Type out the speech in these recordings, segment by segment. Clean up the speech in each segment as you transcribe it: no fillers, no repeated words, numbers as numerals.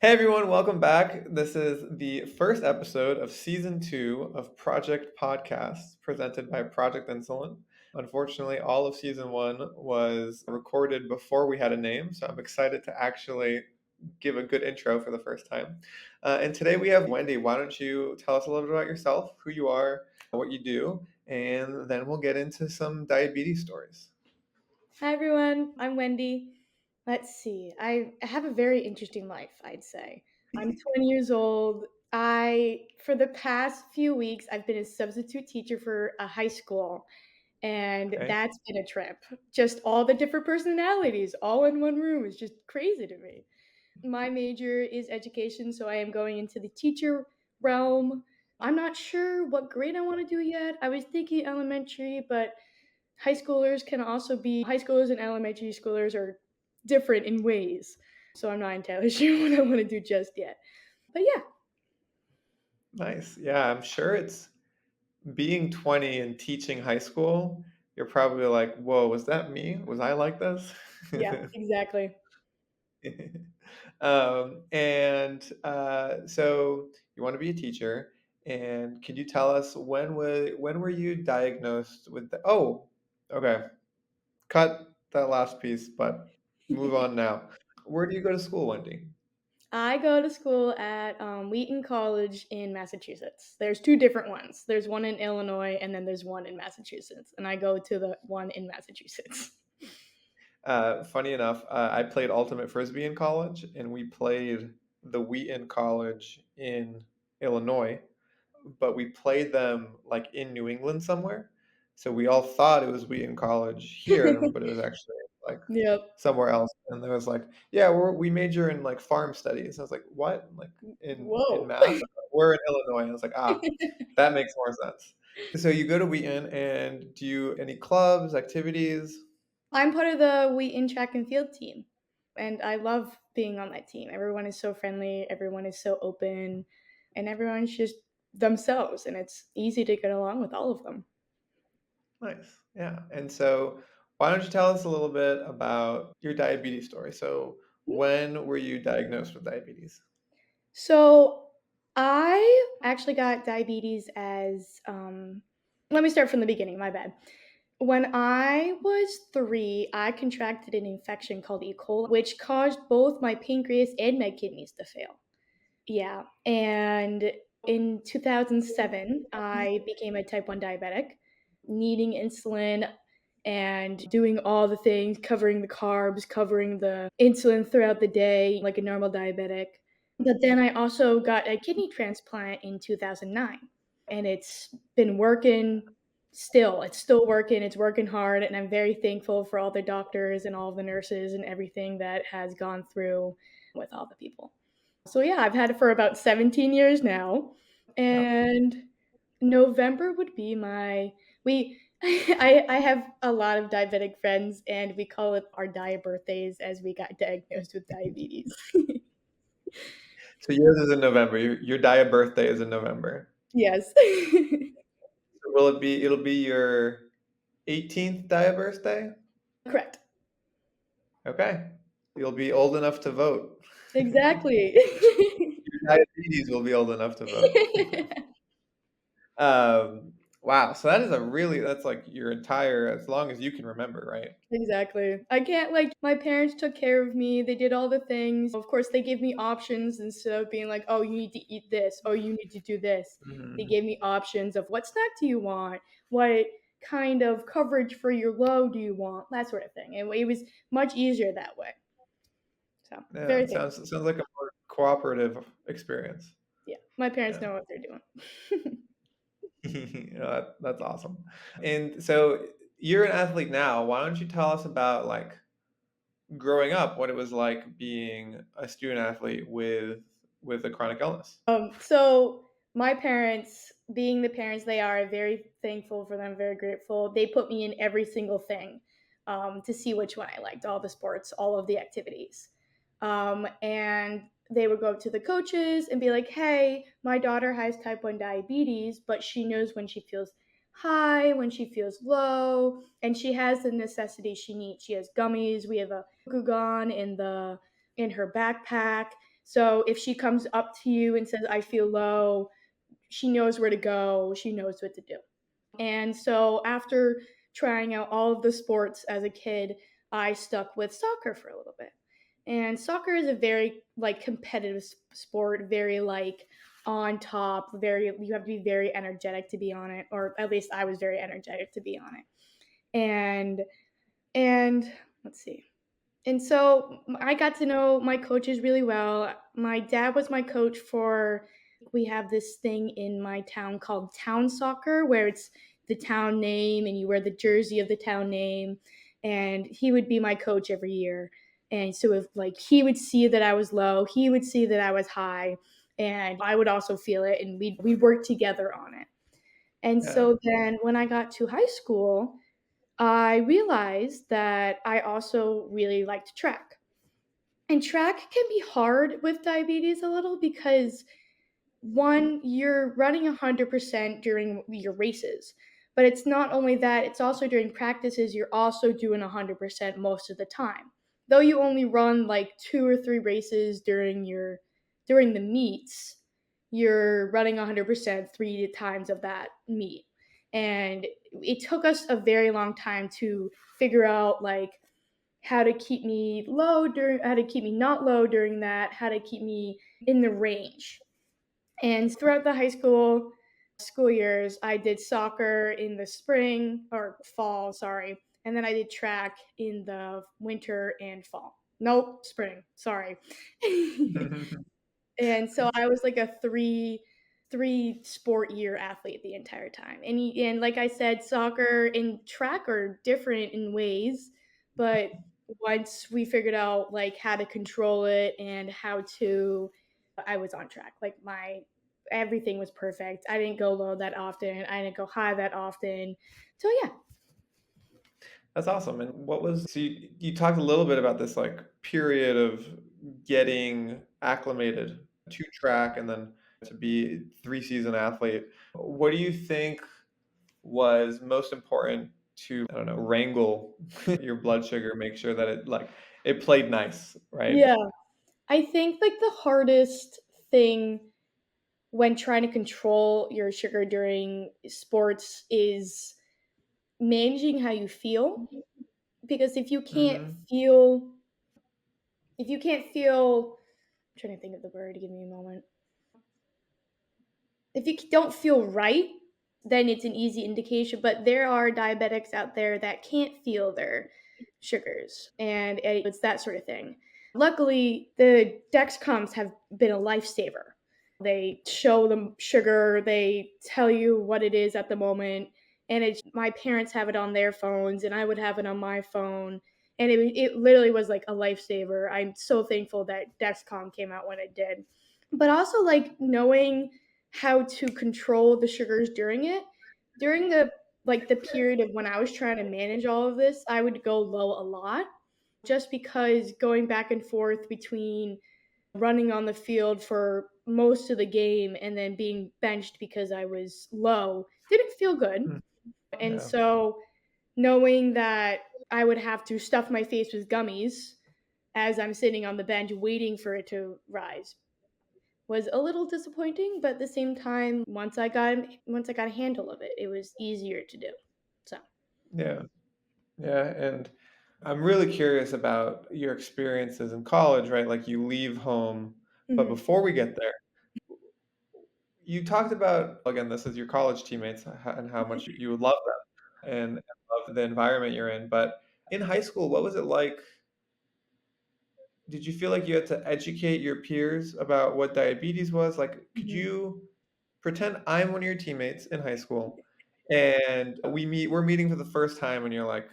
Hey everyone, welcome back. This is the first episode of season two of Project Podcasts presented by Project Insulin. Unfortunately, all of season one was recorded before we had a name, so I'm excited to actually give a good intro for the first time. And today we have Wendy. Why don't you tell us a little bit about yourself, who you are, what you do, and then we'll get into some diabetes stories. Hi everyone, I'm Wendy. Let's see. I have a very interesting life, I'd say. I'm 20 years old. For the past few weeks, I've been a substitute teacher for a high school, and Okay. that's been a trip. Just all the different personalities all in one room is just crazy to me. My major is education, so I am going into the teacher realm. I'm not sure what grade I want to do yet. I was thinking elementary, but high schoolers and elementary schoolers are different in ways. So I'm not entirely sure what I want to do just yet. But yeah, Nice. Yeah, I'm sure it's being 20 and teaching high school, you're probably like, whoa, was that me? Was I like this? yeah, exactly. So you want to be a teacher, and could you tell us when were you diagnosed with okay, cut that last piece, but move on now. Where do you go to school, Wendy? I go to school at Wheaton College in Massachusetts. There's two different ones. There's one in Illinois and then there's one in Massachusetts. And I go to the one in Massachusetts. Funny enough, I played ultimate frisbee in college, and we played the Wheaton College in Illinois, but we played them like in New England somewhere. So we all thought it was Wheaton College here, but it was actually like Yep. somewhere else. And there was like, yeah, we major in like farm studies. I was like, what? Like in Whoa. math? We're in Illinois. I was like, that makes more sense. So you go to Wheaton, and do you any clubs, activities? I'm part of the Wheaton track and field team, and I love being on that team. Everyone is so friendly, everyone is so open, and everyone's just themselves, and it's easy to get along with all of them. Nice. Yeah. And so, why don't you tell us a little bit about your diabetes story? So, when were you diagnosed with diabetes? So, I actually got diabetes as let me start from the beginning, my bad. When I was 3, I contracted an infection called E. coli, which caused both my pancreas and my kidneys to fail. Yeah, and in 2007, I became a type 1 diabetic, needing insulin and doing all the things, covering the carbs, covering the insulin throughout the day like a normal diabetic. But then I also got a kidney transplant in 2009, and it's been working still. It's still working, it's working hard, and I'm very thankful for all the doctors and all the nurses and everything that has gone through with all the people. So yeah, I've had it for about 17 years now, Wow. and November would be my we I have a lot of diabetic friends, and we call it our dia birthdays as we got diagnosed with diabetes. So yours is in November. Your diet birthday is in November. Yes. So will it be? It'll be your 18th diet birthday. Correct. Okay. You'll be old enough to vote. Exactly. Your diabetes will be old enough to vote. Wow. So that's like your entire, as long as you can remember, right? Exactly. I can't my parents took care of me, they did all the things. Of course, they gave me options instead of being like, "Oh, you need to eat this. Oh, you need to do this." They Mhm. gave me options of what snack do you want? What kind of coverage for your low do you want? That sort of thing. And it was much easier that way. So, Yeah, very it thankful. sounds like a more cooperative experience. Yeah. My parents Yeah. know what they're doing. Yeah, that's awesome. And so you're an athlete now. Why don't you tell us about like growing up, what it was like being a student athlete with a chronic illness? So my parents, being the parents they are, very thankful for them, very grateful. They put me in every single thing to see which one I liked, all the sports, all of the activities. And they would go to the coaches and be like, hey, my daughter has type 1 diabetes, but she knows when she feels high, when she feels low, and she has the necessities she needs. She has gummies. We have a glucagon in her backpack, So if she comes up to you and says, I feel low, she knows where to go, she knows what to do. And so after trying out all of the sports as a kid, I stuck with soccer for a little bit. And soccer is a very like competitive sport, very like on top, very you have to be very energetic to be on it, or at least I was very energetic to be on it. And and let's see. And so I got to know my coaches really well. My dad was my coach for, we have this thing in my town called town soccer, where it's the town name and you wear the jersey of the town name. And he would be my coach every year. And so if like he would see that I was low, he would see that I was high, and I would also feel it, and we'd work together on it. And Yeah. so then when I got to high school, I realized that I also really liked track. And track can be hard with diabetes a little because one, you're running 100% during your races. But it's not only that, it's also during practices, you're also doing 100% most of the time. Though you only run like 2 or 3 races during the meets, you're running 100% 3 times of that meet. And it took us a very long time to figure out like how to keep me not low during that, how to keep me in the range. And throughout the high school years, I did soccer in the spring or fall, sorry, and then I did track in the winter and fall. Nope, spring, sorry. And so I was like a three sport year athlete the entire time. And like I said, soccer and track are different in ways, but once we figured out like how to control it and how to, I was on track. Like my everything was perfect. I didn't go low that often. I didn't go high that often. So yeah. That's awesome. And what was so you talked a little bit about this like period of getting acclimated to track and then to be 3 season athlete. What do you think was most important to, I don't know, wrangle your blood sugar, make sure that it played nice, right? Yeah. I think like the hardest thing when trying to control your sugar during sports is managing how you feel, because Hmm. if you can't feel, I'm trying to think of the word, give me a moment. If you don't feel right, then it's an easy indication, but there are diabetics out there that can't feel their sugars, and it's that sort of thing. Luckily, the Dexcoms have been a lifesaver. They show the sugar, they tell you what it is at the moment, and it's my parents have it on their phones, and I would have it on my phone, and it literally was like a lifesaver. I'm so thankful that Dexcom came out when it did. But also like knowing how to control the sugars during it. During the period of when I was trying to manage all of this, I would go low a lot just because going back and forth between running on the field for most of the game and then being benched because I was low didn't feel good. And Yeah. so knowing that I would have to stuff my face with gummies as I'm sitting on the bench waiting for it to rise was a little disappointing, but at the same time, once I got a handle of it, it was easier to do. So, Yeah. Yeah. And I'm really curious about your experiences in college, right? Like you leave home, but mhm, before we get there, you talked about, again, this is your college teammates and how much you would love them and love the environment you're in. But in high school, what was it like? Did you feel like you had to educate your peers about what diabetes was? Like, could mhm. you pretend I'm one of your teammates in high school and we're meeting for the first time and you're like,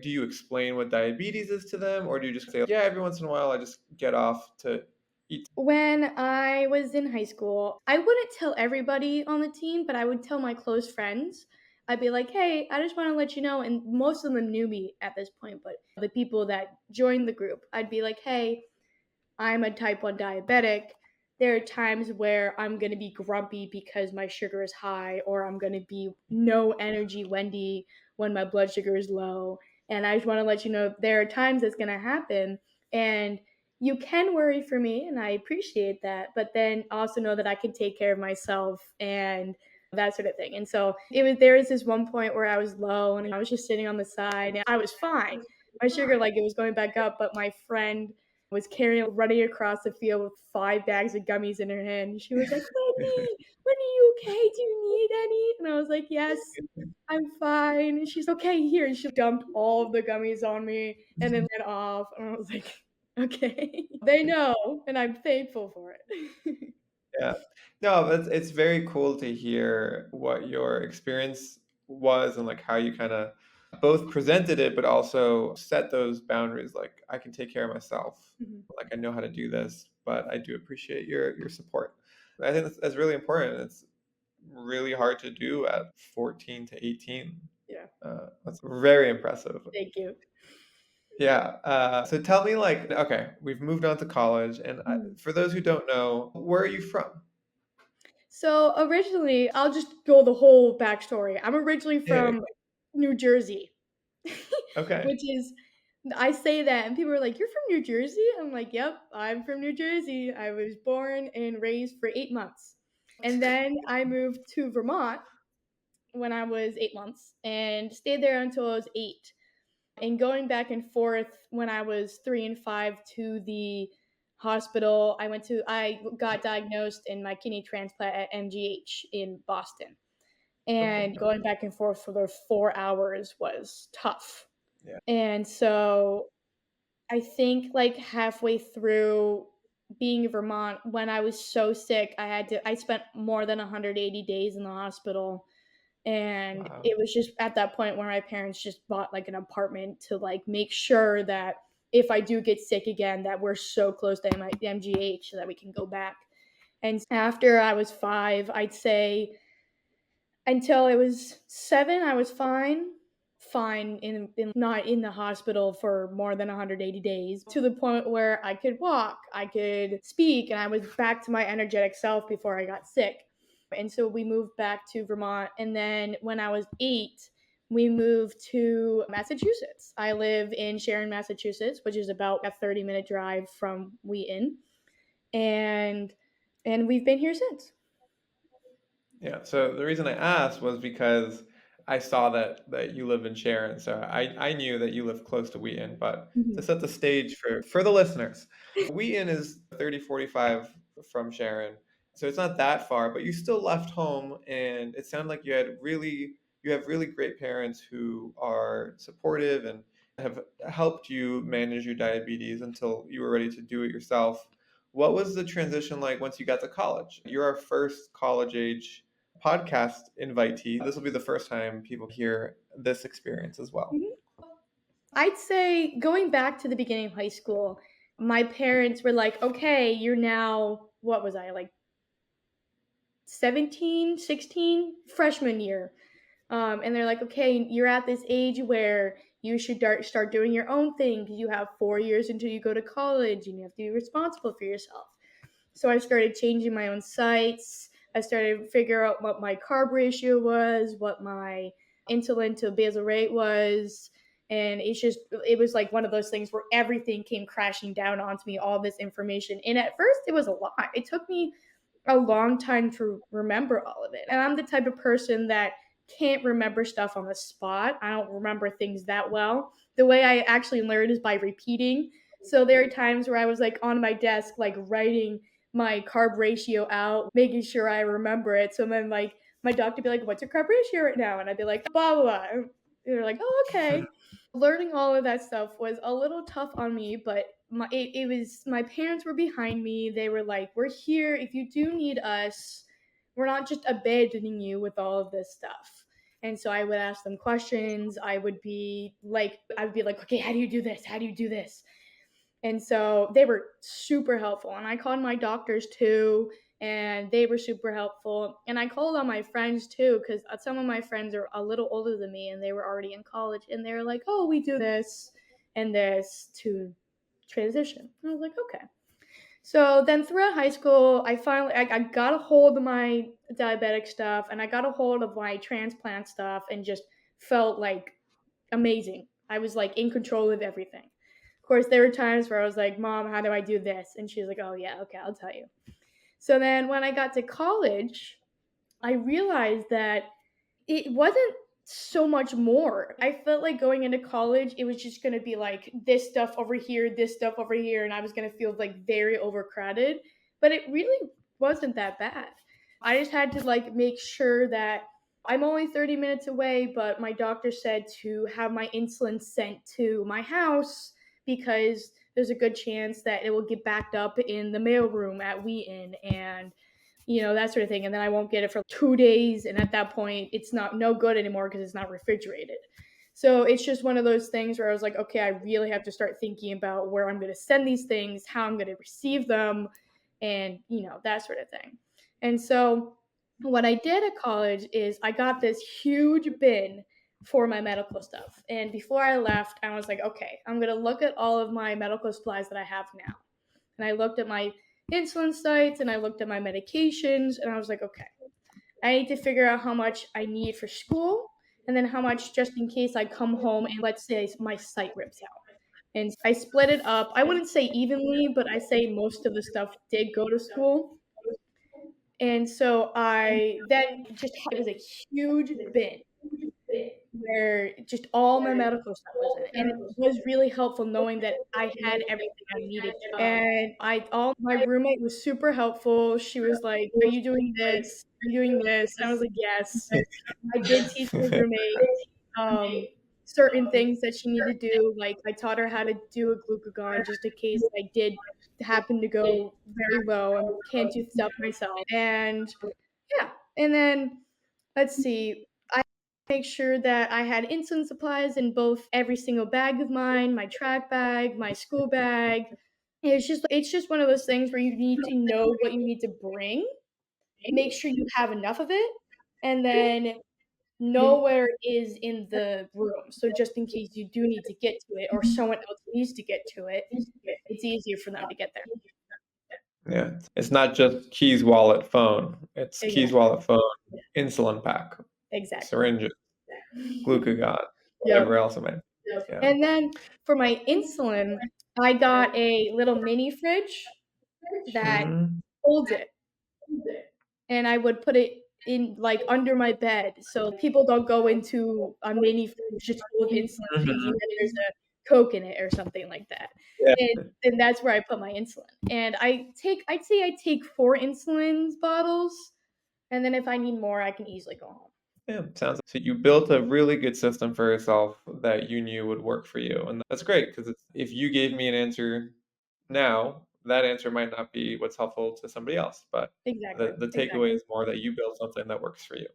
do you explain what diabetes is to them or do you just say, yeah, every once in a while I just get off to eat? When I was in high school, I wouldn't tell everybody on the team, but I would tell my close friends. I'd be like, "Hey, I just want to let you know," and most of them knew me at this point, but the people that joined the group, I'd be like, "Hey, I'm a type 1 diabetic. There are times where I'm going to be grumpy because my sugar is high, or I'm going to be no energy Wendy when my blood sugar is low. And I just want to let you know there are times that's going to happen. And you can worry for me and I appreciate that, but then also know that I can take care of myself and that sort of thing. And so there was this one point where I was low and I was just sitting on the side and I was fine. My sugar like it was going back up, but my friend was running across the field with 5 bags of gummies in her hand. She was like, Wendy, you okay? Do you need any? And I was like, yes, I'm fine. And she's okay here. And she dumped all of the gummies on me and then went off. And I was like, okay. They know, and I'm thankful for it. Yeah. No, but it's very cool to hear what your experience was and like how you kind of both presented it, but also set those boundaries. Like I can take care of myself. Mhm. Like I know how to do this, but I do appreciate your support. I think that's really important. It's really hard to do at 14 to 18. Yeah. That's very impressive. Thank you. Yeah. So tell me, like, okay, we've moved on to college, and Mhm. for those who don't know, where are you from? So originally, I'll just go the whole backstory. I'm originally Yeah. from New Jersey, Okay. which is, I say that, and people are like, "You're from New Jersey?" I'm like, "Yep, I'm from New Jersey. I was born and raised for 8 months. And then I moved to Vermont when I was 8 months and stayed there until I was eight. And going back and forth when I was 3 and 5 to the hospital, I got diagnosed in my kidney transplant at MGH in Boston. Okay. And going back and forth for those 4 hours was tough. Yeah. And so I think like halfway through being in Vermont, when I was so sick, I spent more than 180 days in the hospital. And Wow. it was just at that point where my parents just bought like an apartment to like make sure that if I do get sick again, that we're so close to MGH so that we can go back. And after I was 5, I'd say until it was 7, I was fine in not in the hospital for more than 180 days to the point where I could walk, I could speak, and I was back to my energetic self before I got sick. And so we moved back to Vermont. And then when I was 8, we moved to Massachusetts. I live in Sharon, Massachusetts, which is about a 30-minute drive from Wheaton. And we've been here since. Yeah. So the reason I asked was because I saw that you live in Sharon, so I knew that you live close to Wheaton, but to Mhm. set the stage for the listeners, Wheaton is 30-45 from Sharon, so it's not that far, but you still left home, and it sounded like you have really great parents who are supportive and have helped you manage your diabetes until you were ready to do it yourself. What was the transition like once you got to college? You're our first college age podcast invitee. This will be the first time people hear this experience as well. Mhm. I'd say going back to the beginning of high school, my parents were like, okay, you're now, what was I, like 17, 16, freshman year. And they're like, okay, you're at this age where you should start doing your own thing because you have 4 years until you go to college and you have to be responsible for yourself. So I started changing my own sites. I started to figure out what my carb ratio was, what my insulin to basal rate was. And it was like one of those things where everything came crashing down onto me, all this information. And at first, it was a lot. It took me a long time to remember all of it. And I'm the type of person that can't remember stuff on the spot. I don't remember things that well. The way I actually learn is by repeating. So there are times where I was like on my desk, like writing my carb ratio out, making sure I remember it. So then, like, my doctor would be like, "What's your carb ratio right now?" And I'd be like, "Blah blah blah." And they're like, "Oh, okay." Learning all of that stuff was a little tough on me, but it was my parents were behind me. They were like, "We're here if you do need us. We're not just abandoning you with all of this stuff." And so I would ask them questions. I would be like, "Okay, how do you do this? How do you do this?" And so they were super helpful. And I called my doctors too, and they were super helpful. And I called on my friends too, because some of my friends are a little older than me and they were already in college. And they were like, oh, we do this and this to transition. And I was like, okay. So then throughout high school, I got a hold of my diabetic stuff and I got a hold of my transplant stuff and just felt like amazing. I was like in control of everything. course, there were times where I was like, "Mom, how do I do this?" And she was like, "Oh, yeah, okay, I'll tell you." So then when I got to college, I realized that it wasn't so much more. I felt like going into college, it was just gonna be like this stuff over here, and I was gonna feel like very overcrowded. But it really wasn't that bad. I just had to like make sure that I'm only 30 minutes away, but my doctor said to have my insulin sent to my house because there's a good chance that it will get backed up in the mailroom at Wheaton and that sort of thing. And then I won't get it for 2 days. And at that point, it's not no good anymore because it's not refrigerated. So it's just one of those things where I was like, okay, I really have to start thinking about where I'm going to send these things, how I'm going to receive them, and, that sort of thing. And so what I did at college is I got this huge bin for my medical stuff. And before I left, I was like, okay, I'm going to look at all of my medical supplies that I have now. And I looked at my insulin sites and I looked at my medications and I was like, okay, I need to figure out how much I need for school and then how much just in case I come home and let's say my site rips out. And I split it up. I wouldn't say evenly, but I say most of the stuff did go to school. And so I then just it was a huge bin where just all my medical stuff was in it. And it was really helpful knowing that I had everything I needed to. And my roommate was super helpful. She was like, "Are you doing this? Are you doing this?" And I was like, "Yes." I did teach my roommate certain things that she needed to do. Like I taught her how to do a glucagon just in case I did happen to go very low and can't do stuff myself. And yeah, and then let's see. I make sure that I had insulin supplies in both every single bag of mine, my track bag, my school bag. It's just one of those things where you need to know what you need to bring, make sure you have enough of it, and then know where it is in the room. So just in case you do need to get to it or someone else needs to get to it, it's easier for them to get there. Yeah, it's not just keys, wallet, phone. It's keys, Exactly. wallet, phone, insulin pack, Exactly. syringes, glucagon, Yep. whatever else it might be. Yeah. And then for my insulin, I got a little mini fridge that Mhm. holds it, and I would put it in, like, under my bed so people don't go into a mini fridge just full of insulin thinking Mhm. that there's a Coke in it or something like that. Yeah. And that's where I put my insulin. And I'd say I take 4 insulin bottles, and then if I need more, I can easily go home. Yeah, sounds so you built a really good system for yourself that you knew would work for you, and that's great because if you gave me an answer now, that answer might not be what's helpful to somebody else, but Exactly, the takeaway exactly. is more that you built something that works for you.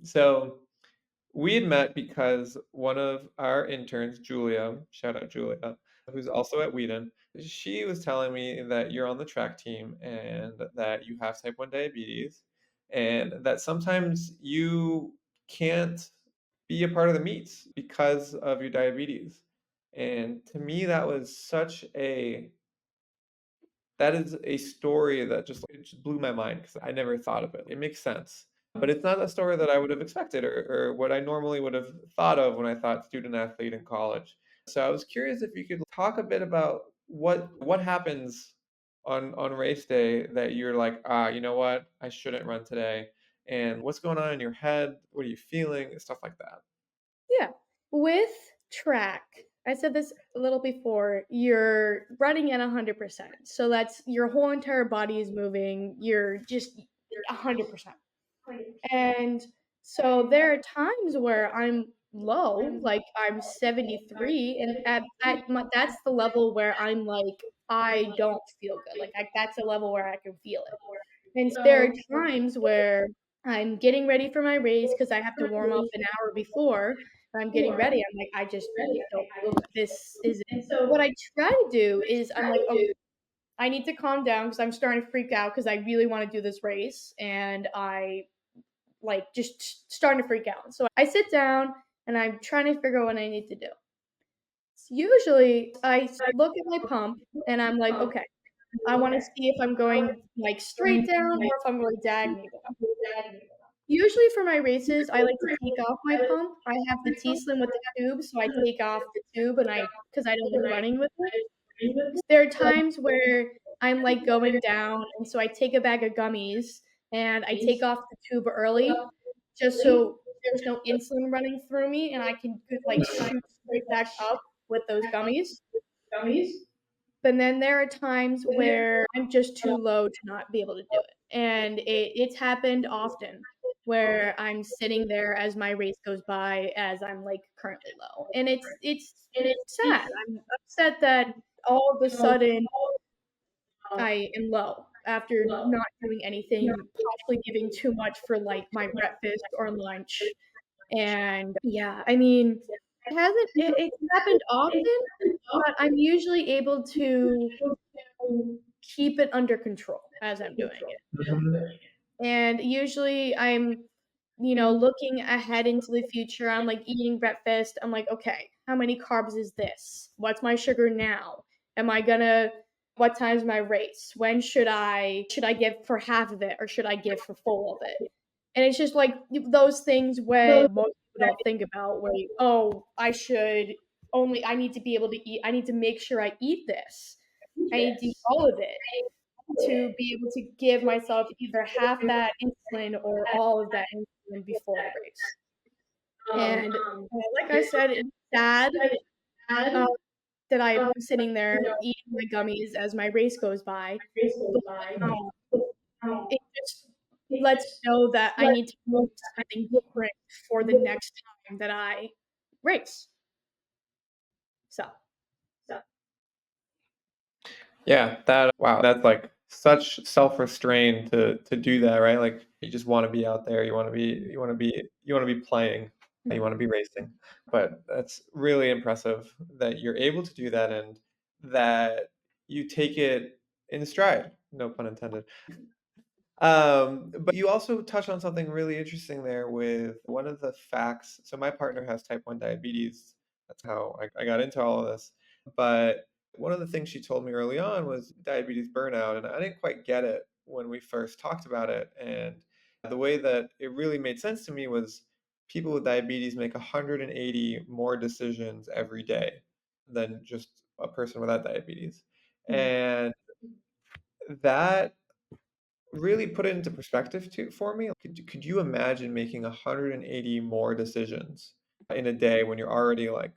So we had met because one of our interns, Julia, shout out Julia, who's also at Whedon, she was telling me that you're on the track team and that you have type 1 diabetes and that sometimes you can't be a part of the meets because of your diabetes. And to me, that is a story that it just blew my mind because I never thought of it. It makes sense. But it's not a story that I would have expected or what I normally would have thought of when I thought student athlete in college. So I was curious if you could talk a bit about what happens on race day that you're like, ah, you know what, I shouldn't run today. And what's going on in your head? What are you feeling? Stuff like that. Yeah. With track, I said this a little before, you're running at 100%. So that's your whole entire body is moving. You're just 100%. And so there are times where I'm low, like I'm 73, and that's the level where I'm like, I don't feel good. That's a level where I can feel it. And there are times where I'm getting ready for my race because I have to warm up an hour before. I'm getting ready. I'm like, I just don't feel good. This isn't. What I try to do is I'm like, okay, I need to calm down because I'm starting to freak out because I really want to do this race and I like just starting to freak out. So I sit down and I'm trying to figure out what I need to do. Usually I look at my pump and I'm like, okay, I want to see if I'm going like straight down or if I'm going diagonally down. Usually for my races, I like to take off my pump. I have the T-Slim with the tube, so I take off the tube and because I don't like running with it. There are times where I'm, like, going down, and so I take a bag of gummies, and I take off the tube early just so there's no insulin running through me, and I can like, shoot straight back up with those gummies. But then there are times where I'm just too low to not be able to do it, and it's happened often where I'm sitting there as my race goes by as I'm, like, currently low, and it's sad. I'm upset that all of a sudden I am low after not doing anything, possibly giving too much for, like, my breakfast or lunch, and yeah, I mean, it's happened often, but I'm usually able to keep it under control as I'm doing it. Mhm. And usually I'm, looking ahead into the future. I'm like eating breakfast. I'm like, okay, how many carbs is this? What's my sugar now? Am I gonna what time's my race? When should I give for half of it or should I give for full of it? And it's just like those things where most people don't think about where oh, I need to be able to eat, I need to make sure I eat this. I need to eat all of it to be able to give myself either half that insulin or all of that insulin before the race. And, like I said, it's sad, uh, that I'm sitting there eating my gummies as my race goes by, but, um, it just lets me know that I need to do something different for the next time that I race. So, Yeah, wow, that's like such self-restraint to do that, right? Like you just want to be out there, you want to be playing, you mhm, want to be racing. But that's really impressive that you're able to do that and that you take it in stride, no pun intended. But you also touched on something really interesting there with one of the facts. So my partner has type 1 diabetes. That's how I got into all of this. But one of the things she told me early on was diabetes burnout, and I didn't quite get it when we first talked about it. And the way that it really made sense to me was people with diabetes make 180 more decisions every day than just a person without diabetes. mhm, And that really put it into perspective for me. Could you imagine making 180 more decisions in a day when you're already like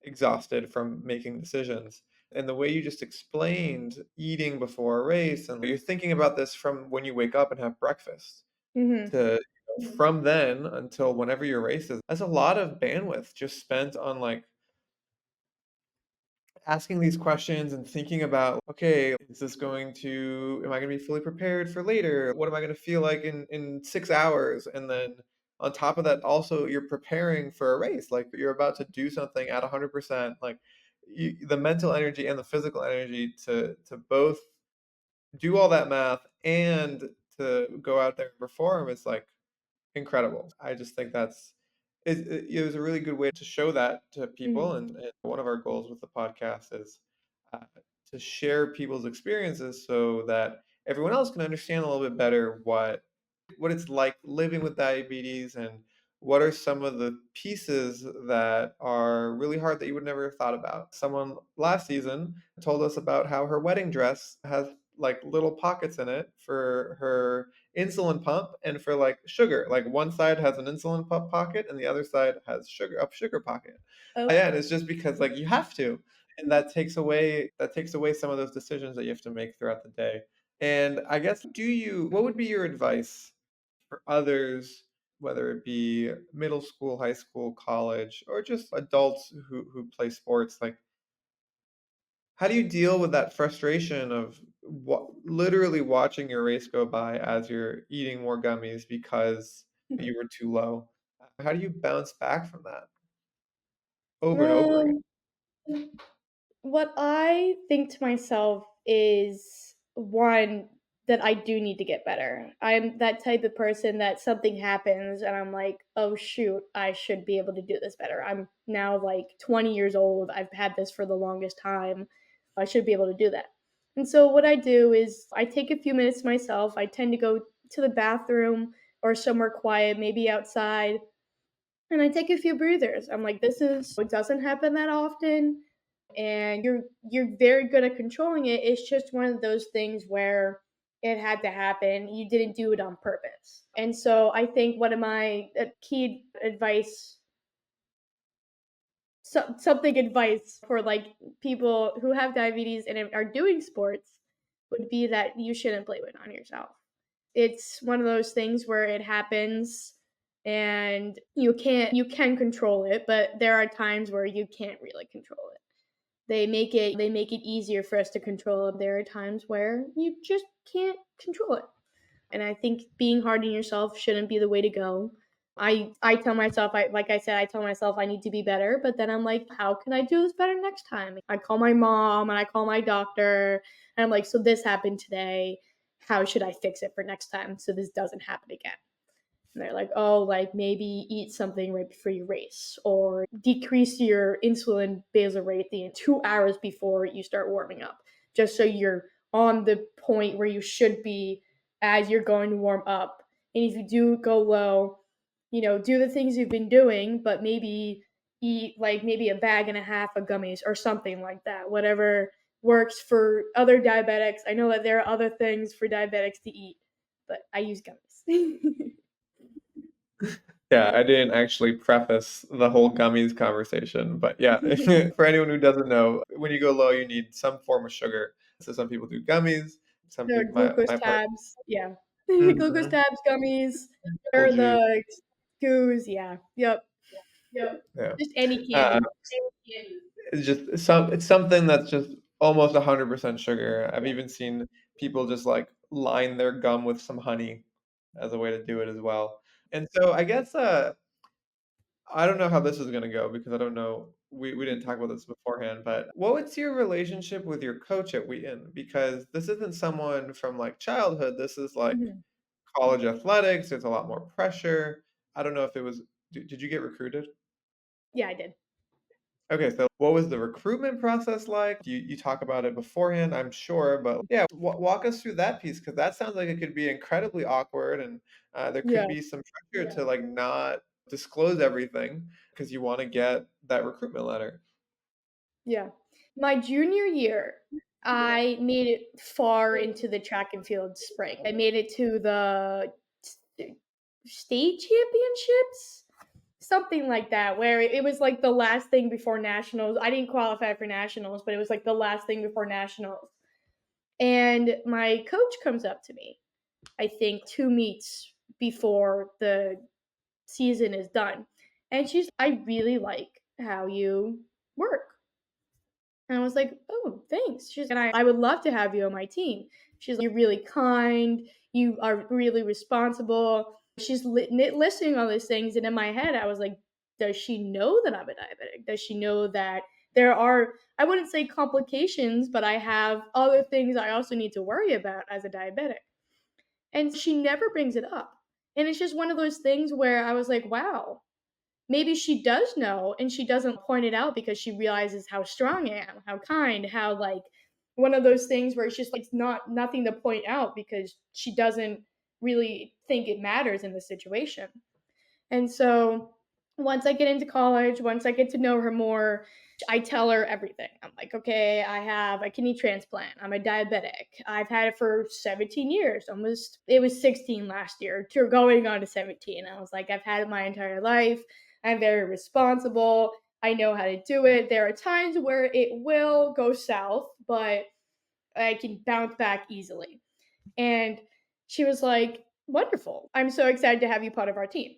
exhausted from making decisions? And the way you just explained eating before a race, and you're thinking about this from when you wake up and have breakfast mhm, to from then until whenever your race is. That's a lot of bandwidth just spent on like asking these questions and thinking about, okay, is this going to, am I going to be fully prepared for later? What am I going to feel like in 6 hours? And then on top of that, also you're preparing for a race, like you're about to do something at 100%, like the mental energy and the physical energy to both do all that math and to go out there and perform is like incredible. I just think it was a really good way to show that to people, mhm, and one of our goals with the podcast is to share people's experiences so that everyone else can understand a little bit better what it's like living with diabetes and what are some of the pieces that are really hard that you would never have thought about. Someone last season told us about how her wedding dress has like little pockets in it for her insulin pump and for like sugar. Like one side has an insulin pump pocket and the other side has sugar pocket. okay. Yeah, and it's just because like you have to. And that takes away some of those decisions that you have to make throughout the day. And I guess what would be your advice for others, whether it be middle school, high school, college, or just adults who play sports? Like, how do you deal with that frustration of literally watching your race go by as you're eating more gummies because you were too low? How do you bounce back from that over and over again? Um What I think to myself is, one, that I do need to get better. I'm that type of person that something happens and I'm like, "Oh, shoot, I should be able to do this better. I'm now, like, 20 years old. I've had this for the longest time. I should be able to do that." And so what I do is I take a few minutes to myself. I tend to go to the bathroom or somewhere quiet, maybe outside, and I take a few breathers. I'm like, "This is it doesn't happen that often, and you're very good at controlling it. It's just one of those things where it had to happen. You didn't do it on purpose. And so I think one of my key advice, something advice for like people who have diabetes and are doing sports, would be that you shouldn't blame it on yourself. It's one of those things where it happens and you can control it, but there are times where you can't really control it. They make it easier for us to control it. There are times where you just can't control it. And I think being hard on yourself shouldn't be the way to go. I tell myself, like I said, I tell myself I need to be better, but then I'm like, how can I do this better next time? I call my mom and I call my doctor and I'm like, so this happened today. How should I fix it for next time so this doesn't happen again? And they're like, oh, like maybe eat something right before you race or decrease your insulin basal rate the 2 hours before you start warming up, just so you're on the point where you should be as you're going to warm up. And if you do go low, do the things you've been doing, but maybe eat like maybe a bag and a half of gummies or something like that. Whatever works for other diabetics. I know that there are other things for diabetics to eat, but I use gummies. Yeah, I didn't actually preface the whole gummies conversation, but yeah, for anyone who doesn't know, when you go low, you need some form of sugar. So some people do gummies, some There are people glucose my part tabs, yeah. Glucose Mhm. tabs, gummies, Apple or juice, the goos, yeah, yep. yeah. Just any Uh, candy. it's something that's just almost 100% sugar. I've even seen people just, like, line their gum with some honey as a way to do it as well. And so I guess, I don't know how this is gonna go because I don't know we didn't talk about this beforehand, but what's your relationship with your coach at Wheaton? Because this isn't someone from, like, childhood, this is, like, Mhm. college athletics, there's a lot more pressure. I don't know if it was did you get recruited? Yeah, I did. Okay, so what was the recruitment process like? You talk about it beforehand, I'm sure, but yeah, walk us through that piece because that sounds like it could be incredibly awkward, and there Yeah, could be some pressure to like not disclose everything because you want to get that recruitment letter. yeah. My junior year, I made it far into the track and field spring. I made it to the st state championships? Something like that, where it was, like, the last thing before nationals. I didn't qualify for nationals, but it was, like, the last thing before nationals. And my coach comes up to me, I think 2 meets before the season is done, and she's, "I really like how you work." And I was like, "Oh, thanks." She's and I would love to have you on my team. She's like, "You're really kind, you are really responsible." She's listing all these things, and in my head, I was like, "Does she know that I'm a diabetic? Does she know that there are, I wouldn't say complications, but I have other things I also need to worry about as a diabetic?" And she never brings it up. And it's just one of those things where I was like, "Wow, maybe she does know and she doesn't point it out because she realizes how strong I am, how kind, how like one of those things where it's just like it's not nothing to point out because she doesn't really think it matters in the situation." And so once I get into college, once I get to know her more, I tell her everything. I'm like, okay, I have a kidney transplant. I'm a diabetic. I've had it for 17 years. Almost, it was 16 last year. To going on to 17. I was like, I've had it my entire life. I'm very responsible. I know how to do it. There are times where it will go south, but I can bounce back easily. And she was like, wonderful. I'm so excited to have you part of our team.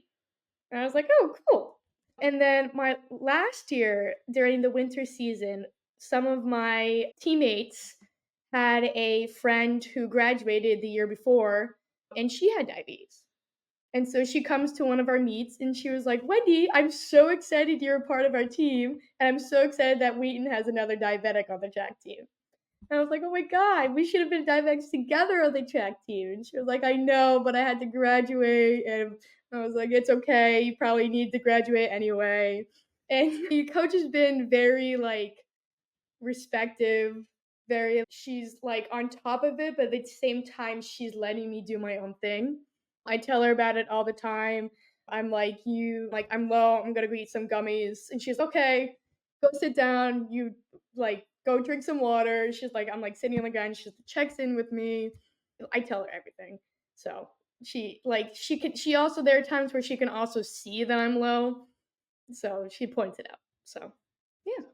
And I was like, "Oh, cool." And then my last year during the winter season, some of my teammates had a friend who graduated the year before, and she had diabetes. And so she comes to one of our meets and she was like, "Wendy, I'm so excited you're a part of our team, and I'm so excited that Wheaton has another diabetic on the track team." And I was like, "Oh my god, we should have been diabetics together on the track team." And she was like, "I know, but I had to graduate." And I was like, "It's okay. You probably need to graduate anyway." And the coach has been very like respective, very she's like on top of it, but at the same time she's letting me do my own thing. I tell her about it all the time. I'm like, "You like I'm low, I'm gonna go eat some gummies." And she's okay, go sit down. You like, "Go drink some water." She's like I'm, like, sitting on the ground, she checks in with me. I tell her everything. So, she also there are times where she can also see that I'm low, so she points it out. So, yeah.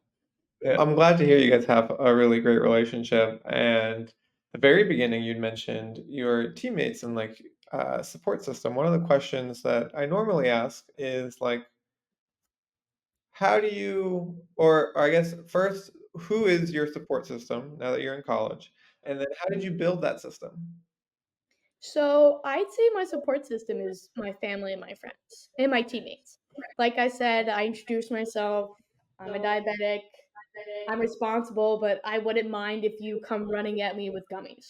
Yeah, I'm glad to hear you guys have a really great relationship. And the very beginning, you'd mentioned your teammates and like support system. One of the questions that I normally ask is like, how do you, or I guess first, who is your support system now that you're in college? And then how did you build that system? So, I'd say my support system is my family and my friends and my teammates. Like I said, I introduced myself. I'm a diabetic. I'm responsible, but I wouldn't mind if you come running at me with gummies.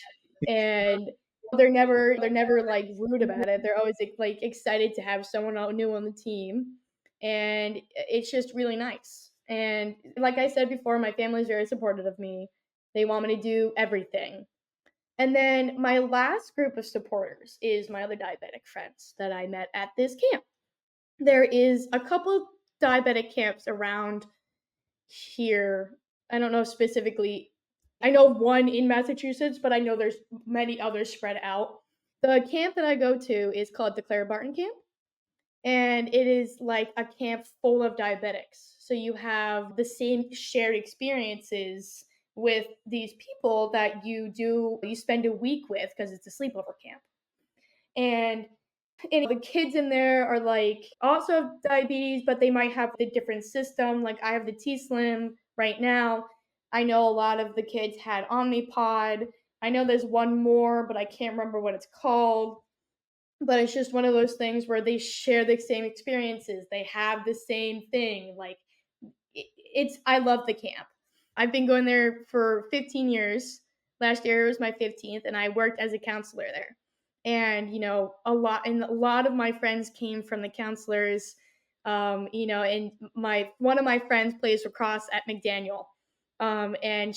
And they're never like rude about it. They're always like excited to have someone new on the team, and it's just really nice. And like I said before, my family's very supportive of me. They want me to do everything. And then my last group of supporters is my other diabetic friends that I met at this camp. There is a couple diabetic camps around here. I don't know specifically. I know one in Massachusetts, but I know there's many others spread out. The camp that I go to is called the Clara Barton Camp, and it is like a camp full of diabetics. So you have the same shared experiences with these people that you spend a week with because it's a sleepover camp. And the kids in there are like also have diabetes, but they might have the different system. Like I have the T Slim right now. I know a lot of the kids had Omnipod. I know there's one more, but I can't remember what it's called. But it's just one of those things where they share the same experiences. They have the same thing. Like it's I love the camp. I've been going there for 15 years. Last year was my 15th, and I worked as a counselor there. And a lot of my friends came from the counselors. And my one of my friends plays lacrosse at McDaniel, and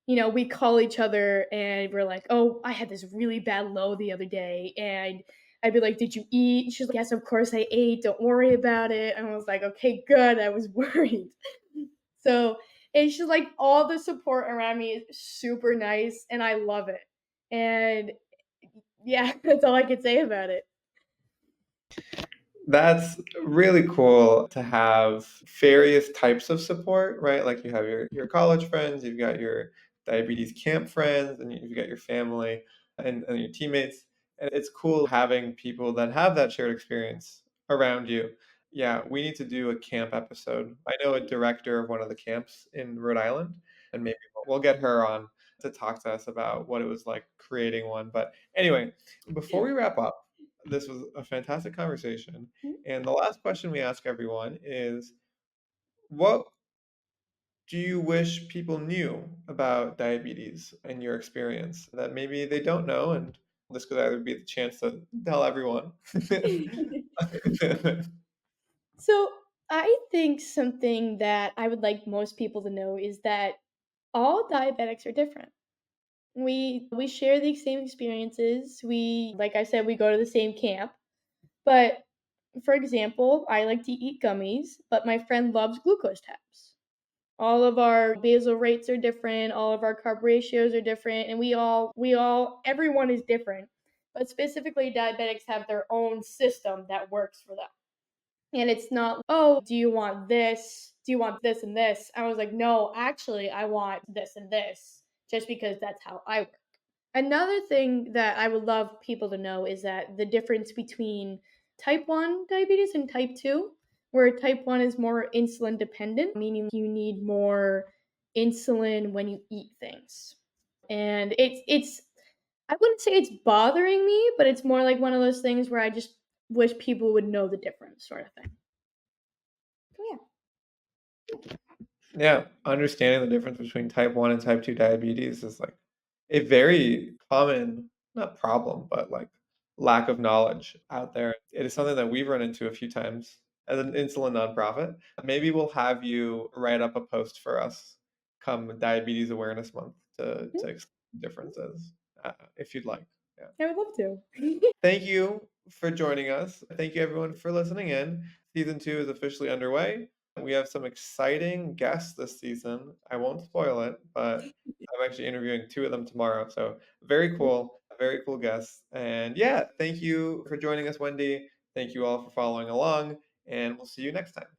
we call each other, and we're like, "Oh, I had this really bad low the other day," and I'd be like, "Did you eat?" She's like, "Yes, of course I ate. Don't worry about it." And I was like, "Okay, good." I was worried. So it's just like all the support around me is super nice, and I love it. And yeah, that's all I could say about it. That's really cool to have various types of support, right? Like you have your college friends, you've got your diabetes camp friends, and you've got your family and your teammates. And it's cool having people that have that shared experience around you. Yeah, we need to do a camp episode. I know a director of one of the camps in Rhode Island, and maybe we'll get her on to talk to us about what it was like creating one. But anyway, before we wrap up, this was a fantastic conversation. And the last question we ask everyone is, what do you wish people knew about diabetes and your experience that maybe they don't know? And this could either be the chance to tell everyone. So I think something that I would like most people to know is that all diabetics are different. We share the same experiences. We like I said, we go to the same camp. But for example, I like to eat gummies, but my friend loves glucose tabs. All of our basal rates are different, all of our carb ratios are different, and everyone is different. But specifically diabetics have their own system that works for them. And it's not, "Oh, do you want this? Do you want this and this?" I was like, "No, actually, I want this and this, just because that's how I work." Another thing that I would love people to know is that the difference between type 1 diabetes and type 2, where type 1 is more insulin dependent, meaning you need more insulin when you eat things. And it's I wouldn't say it's bothering me, but it's more like one of those things where I just wish people would know the difference sort of thing. So yeah. Yeah, understanding the difference between type 1 and type 2 diabetes is like a very common, not problem, but like lack of knowledge out there. It is something that we've run into a few times as an insulin nonprofit. Maybe we'll have you write up a post for us come Diabetes Awareness Month to explain the differences, if you'd like. Yeah. I would love to. Thank you for joining us. Thank you everyone for listening in. Season 2 is officially underway. We have some exciting guests this season. I won't spoil it, but I'm actually interviewing two of them tomorrow. So very cool guests. And yeah, thank you for joining us, Wendy. Thank you all for following along, and we'll see you next time.